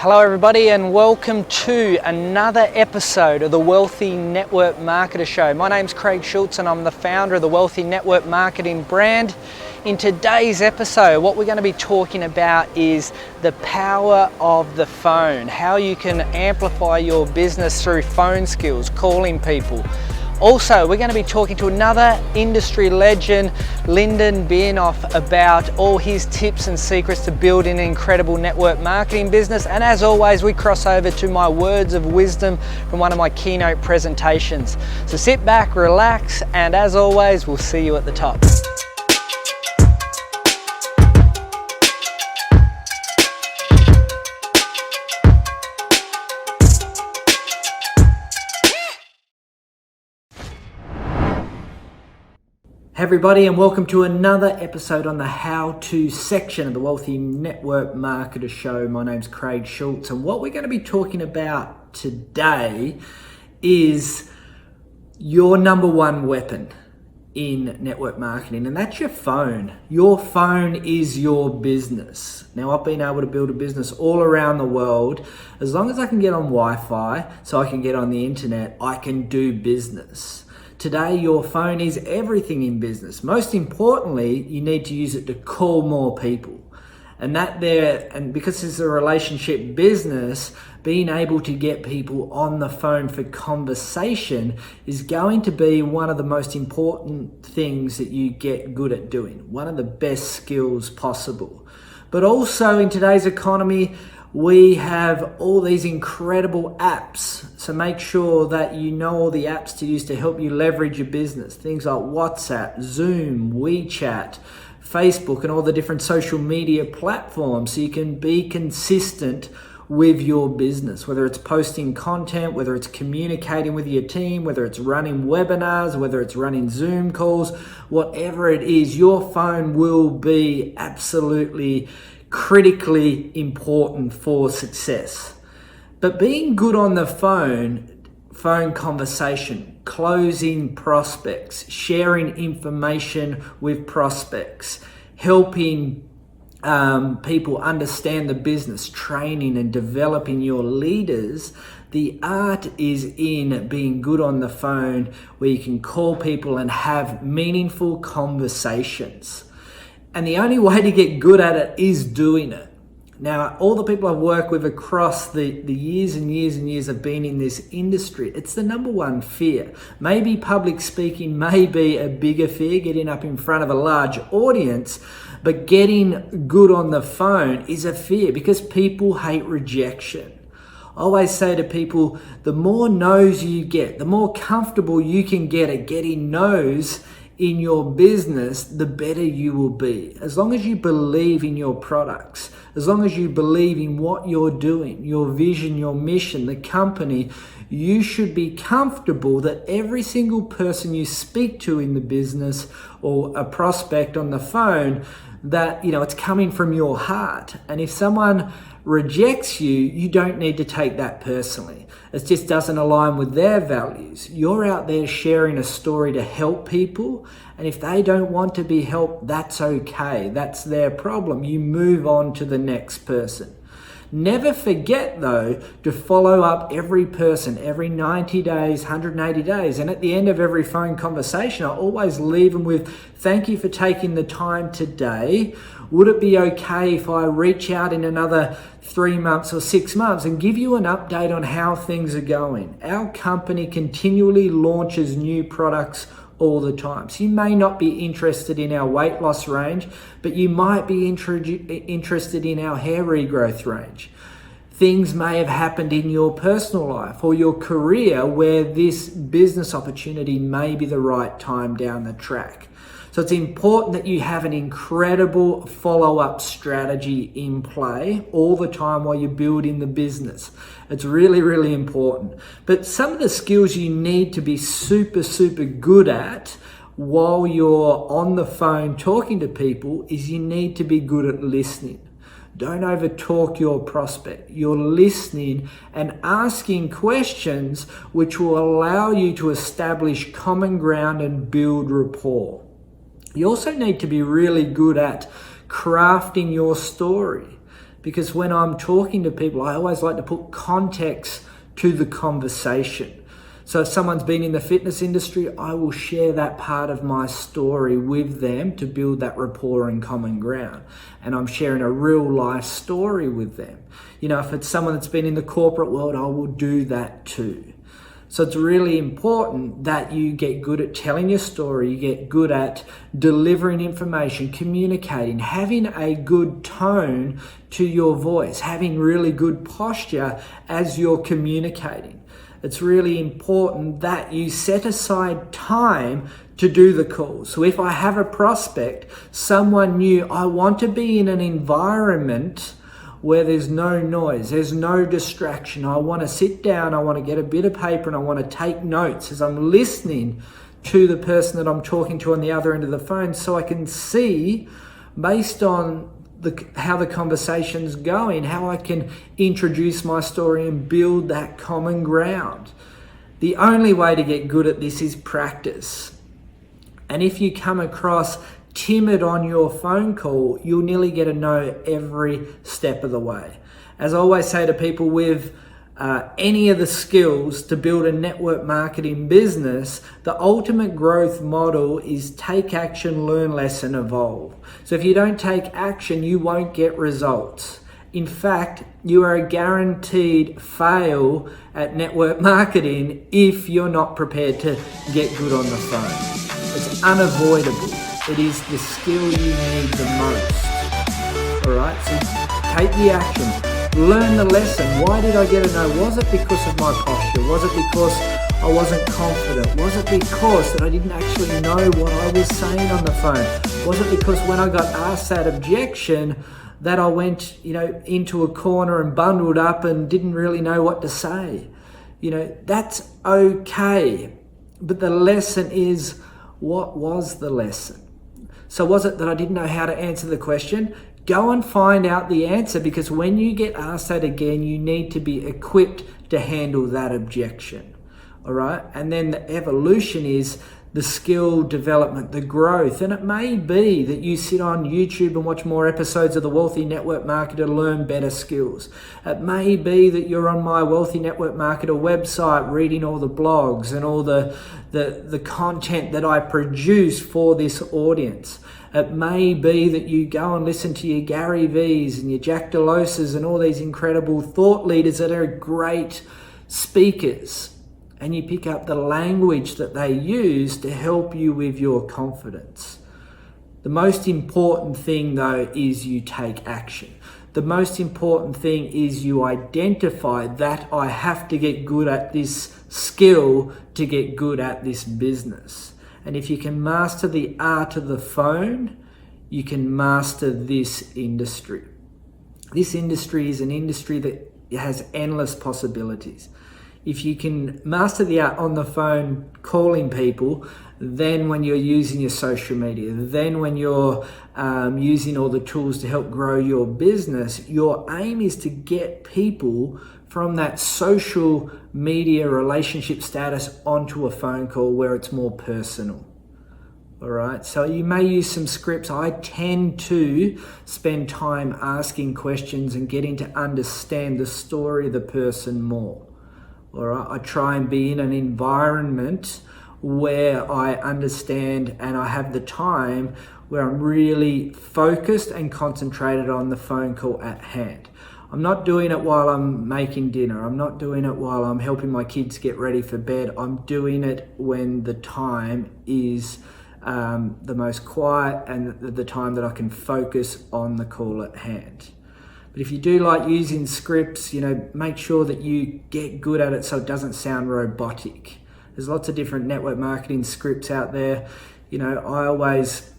Hello everybody and welcome to another episode of the Wealthy Network Marketer Show. My name's Craig Schultz and I'm the founder of the Wealthy Network Marketing brand. In today's episode, what we're going to be talking about is the power of the phone, how you can amplify your business through phone skills, calling people. Also, we're going to be talking to another industry legend, Lyndon Biernoff, about all his tips and secrets to building an incredible network marketing business. And as always, we cross over to my words of wisdom from one of my keynote presentations. So sit back, relax, and as always, we'll see you at the top. Hey everybody, and welcome to another episode on the how-to section of the Wealthy Network Marketer Show. My name's Craig Schultz, and what we're going to be talking about today is your number one weapon in network marketing, and that's your phone. Your phone is your business. Now, I've been able to build a business all around the world. As long as I can get on Wi-Fi, so I can get on the internet, I can do business. Today, your phone is everything in business. Most importantly, you need to use it to call more people. And because it's a relationship business, being able to get people on the phone for conversation is going to be one of the most important things that you get good at doing. One of the best skills possible. But also in today's economy, we have all these incredible apps. So make sure that you know all the apps to use to help you leverage your business. Things like WhatsApp, Zoom, WeChat, Facebook, and all the different social media platforms so you can be consistent with your business, whether it's posting content, whether it's communicating with your team, whether it's running webinars, whether it's running Zoom calls, whatever it is, your phone will be absolutely critically important for success. But being good on the phone conversation, closing prospects, sharing information with prospects, helping people understand the business, training and developing your leaders, the art is in being good on the phone where you can call people and have meaningful conversations. And the only way to get good at it is doing it. Now, all the people I've worked with across the years and years and years of being in this industry, it's the number one fear. Maybe public speaking may be a bigger fear, getting up in front of a large audience, but getting good on the phone is a fear because people hate rejection. I always say to people, the more no's you get, the more comfortable you can get at getting no's in your business, the better you will be. As long as you believe in your products, as long as you believe in what you're doing, your vision, your mission, the company, you should be comfortable that every single person you speak to in the business or a prospect on the phone, that it's coming from your heart. And if someone rejects you, you don't need to take that personally. It just doesn't align with their values. You're out there sharing a story to help people, and if they don't want to be helped, that's okay. That's their problem. You move on to the next person. Never forget, though, to follow up every person every 90 days, 180 days. And at the end of every phone conversation, I always leave them with, thank you for taking the time today. Would it be okay if I reach out in another 3 months or 6 months and give you an update on how things are going? Our company continually launches new products all the time. So you may not be interested in our weight loss range, but you might be interested in our hair regrowth range. Things may have happened in your personal life or your career where this business opportunity may be the right time down the track. So it's important that you have an incredible follow-up strategy in play all the time while you're building the business. It's really, really important. But some of the skills you need to be super, super good at while you're on the phone talking to people is you need to be good at listening. Don't overtalk your prospect. You're listening and asking questions which will allow you to establish common ground and build rapport. You also need to be really good at crafting your story. because when I'm talking to people, I always like to put context to the conversation. So if someone's been in the fitness industry, I will share that part of my story with them to build that rapport and common ground. And I'm sharing a real life story with them. If it's someone that's been in the corporate world, I will do that too. So it's really important that you get good at telling your story, you get good at delivering information, communicating, having a good tone to your voice, having really good posture as you're communicating. It's really important that you set aside time to do the call. So if I have a prospect, someone new, I want to be in an environment where there's no noise, there's no distraction. I want to sit down, I want to get a bit of paper and I want to take notes as I'm listening to the person that I'm talking to on the other end of the phone, so I can see, based on how the conversation's going, how I can introduce my story and build that common ground. The only way to get good at this is practice. And if you come across timid on your phone call, you'll nearly get to know every step of the way. As I always say to people, with any of the skills to build a network marketing business, the ultimate growth model is take action, learn less, and evolve. So if you don't take action, you won't get results. In fact, you are a guaranteed fail at network marketing if you're not prepared to get good on the phone. It's unavoidable. It is the skill you need the most. All right, so take the action. Learn the lesson. Why did I get a no? Was it because of my posture? Was it because I wasn't confident? Was it because that I didn't actually know what I was saying on the phone? Was it because when I got asked that objection that I went, into a corner and bundled up and didn't really know what to say? That's okay. But the lesson is, what was the lesson? So was it that I didn't know how to answer the question? Go and find out the answer, because when you get asked that again, you need to be equipped to handle that objection. All right. And then the evolution is the skill development, the growth. And it may be that you sit on YouTube and watch more episodes of The Wealthy Network Marketer to learn better skills. It may be that you're on my Wealthy Network Marketer website reading all the blogs and all the content that I produce for this audience. It may be that you go and listen to your Gary V's and your Jack Deloses and all these incredible thought leaders that are great speakers, and you pick up the language that they use to help you with your confidence. The most important thing, though, is you take action. The most important thing is you identify that I have to get good at this skill to get good at this business. And if you can master the art of the phone, you can master this industry. This industry is an industry that has endless possibilities. If you can master the art on the phone calling people, then when you're using your social media, then when you're using all the tools to help grow your business, your aim is to get people from that social media relationship status onto a phone call where it's more personal. All right, so you may use some scripts. I tend to spend time asking questions and getting to understand the story of the person more. All right, I try and be in an environment where I understand and I have the time where I'm really focused and concentrated on the phone call at hand. I'm not doing it while I'm making dinner. I'm not doing it while I'm helping my kids get ready for bed. I'm doing it when the time is the most quiet and the time that I can focus on the call at hand. But if you do like using scripts, make sure that you get good at it so it doesn't sound robotic. There's lots of different network marketing scripts out there. I always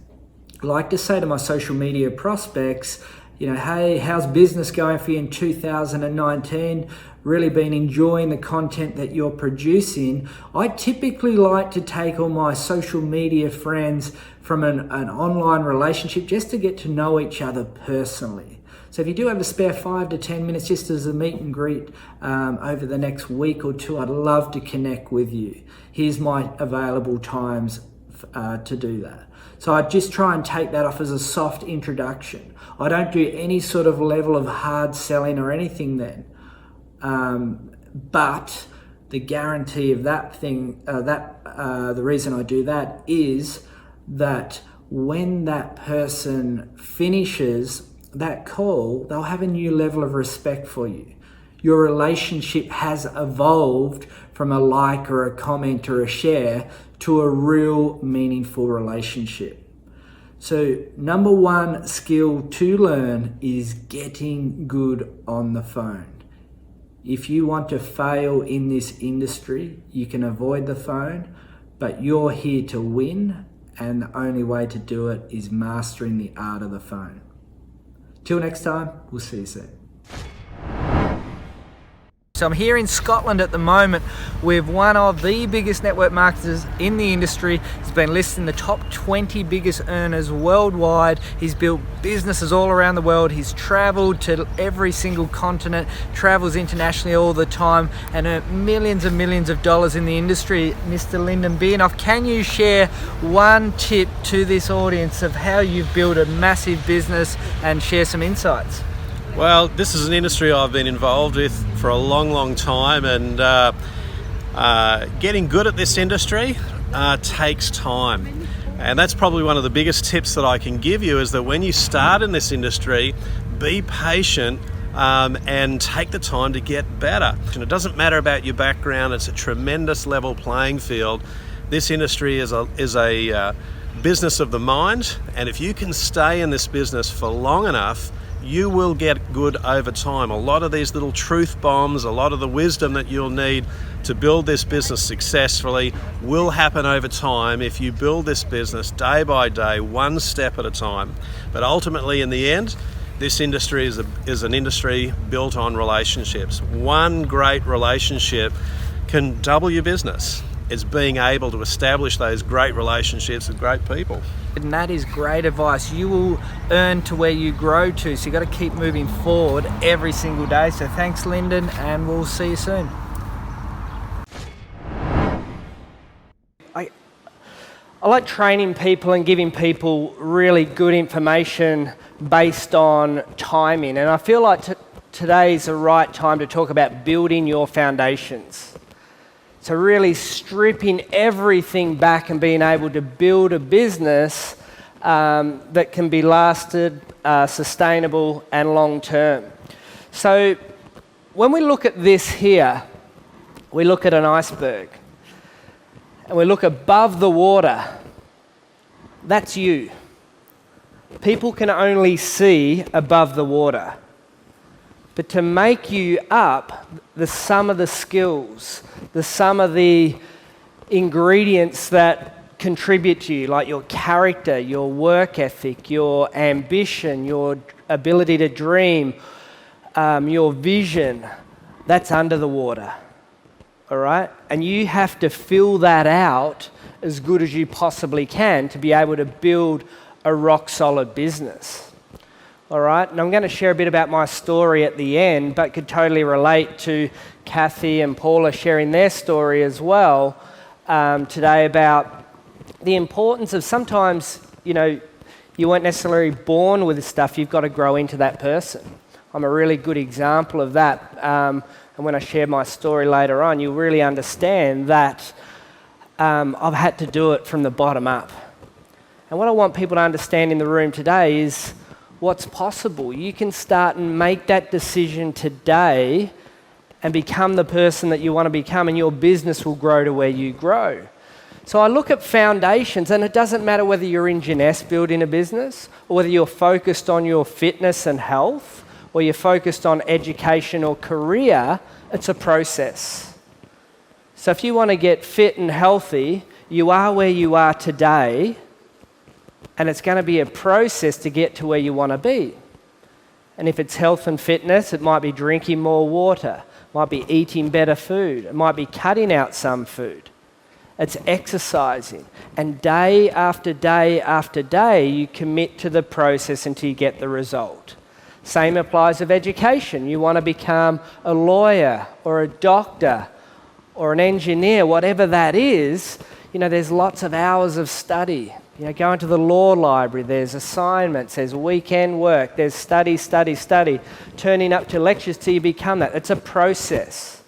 like to say to my social media prospects, hey, how's business going for you in 2019? Really been enjoying the content that you're producing. I typically like to take all my social media friends from an online relationship just to get to know each other personally. So if you do have a spare 5 to 10 minutes just as a meet and greet over the next week or two, I'd love to connect with you. Here's my available times to do that. So I just try and take that off as a soft introduction. I don't do any sort of level of hard selling or anything then. But the guarantee of that thing, the reason I do that is that when that person finishes that call, they'll have a new level of respect for you. Your relationship has evolved from a like or a comment or a share to a real meaningful relationship. So number one skill to learn is getting good on the phone. If you want to fail in this industry, you can avoid the phone, but you're here to win, and the only way to do it is mastering the art of the phone. Till next time, we'll see you soon. So I'm here in Scotland at the moment with one of the biggest network marketers in the industry. He's been listed in the top 20 biggest earners worldwide. He's built businesses all around the world. He's traveled to every single continent, travels internationally all the time, and earned millions and millions of dollars in the industry. Mr. Lyndon Biernoff, can you share one tip to this audience of how you've built a massive business and share some insights? Well, this is an industry I've been involved with for a long time, and getting good at this industry takes time. And that's probably one of the biggest tips that I can give you, is that when you start in this industry, be patient and take the time to get better. And it doesn't matter about your background, it's a tremendous level playing field. This industry is a business of the mind, and if you can stay in this business for long enough, you will get good over time. A lot of these little truth bombs, a lot of the wisdom that you'll need to build this business successfully will happen over time if you build this business day by day, one step at a time. But ultimately, in the end, this industry is an industry built on relationships. One great relationship can double your business. It's being able to establish those great relationships with great people. And that is great advice. You will earn to where you grow to, so you've got to keep moving forward every single day. So thanks, Lyndon, and we'll see you soon. I like training people and giving people really good information based on timing, and I feel like today's the right time to talk about building your foundations. So really stripping everything back and being able to build a business that can be lasted, sustainable and long term. So when we look at this here, we look at an iceberg and we look above the water. That's you. People can only see above the water. But to make you up, the sum of the skills, the sum of the ingredients that contribute to you, like your character, your work ethic, your ambition, your ability to dream, your vision, that's under the water, all right? And you have to fill that out as good as you possibly can to be able to build a rock-solid business. All right, and I'm going to share a bit about my story at the end, but could totally relate to Kathy and Paula sharing their story as well today about the importance of sometimes, you weren't necessarily born with this stuff, you've got to grow into that person. I'm a really good example of that, and when I share my story later on, you'll really understand that I've had to do it from the bottom up. And what I want people to understand in the room today is what's possible. You can start and make that decision today and become the person that you want to become, and your business will grow to where you grow. So I look at foundations, and it doesn't matter whether you're in Jeunesse building a business, or whether you're focused on your fitness and health, or you're focused on education or career, it's a process. So if you want to get fit and healthy, you are where you are today, and it's going to be a process to get to where you want to be. And if it's health and fitness, it might be drinking more water, might be eating better food, it might be cutting out some food. It's exercising. And day after day after day, you commit to the process until you get the result. Same applies of education. You want to become a lawyer or a doctor or an engineer, whatever that is, there's lots of hours of study. Going to the law library, there's assignments, there's weekend work, there's study, turning up to lectures till you become that. It's a process.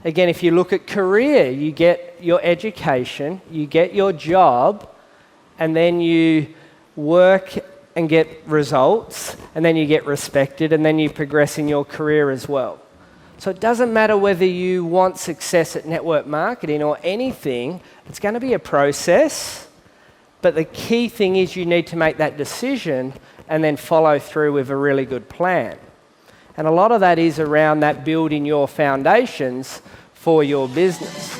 Again, if you look at career, you get your education, you get your job, and then you work and get results, and then you get respected, and then you progress in your career as well. So it doesn't matter whether you want success at network marketing or anything, it's going to be a process. But the key thing is you need to make that decision and then follow through with a really good plan. And a lot of that is around that building your foundations for your business.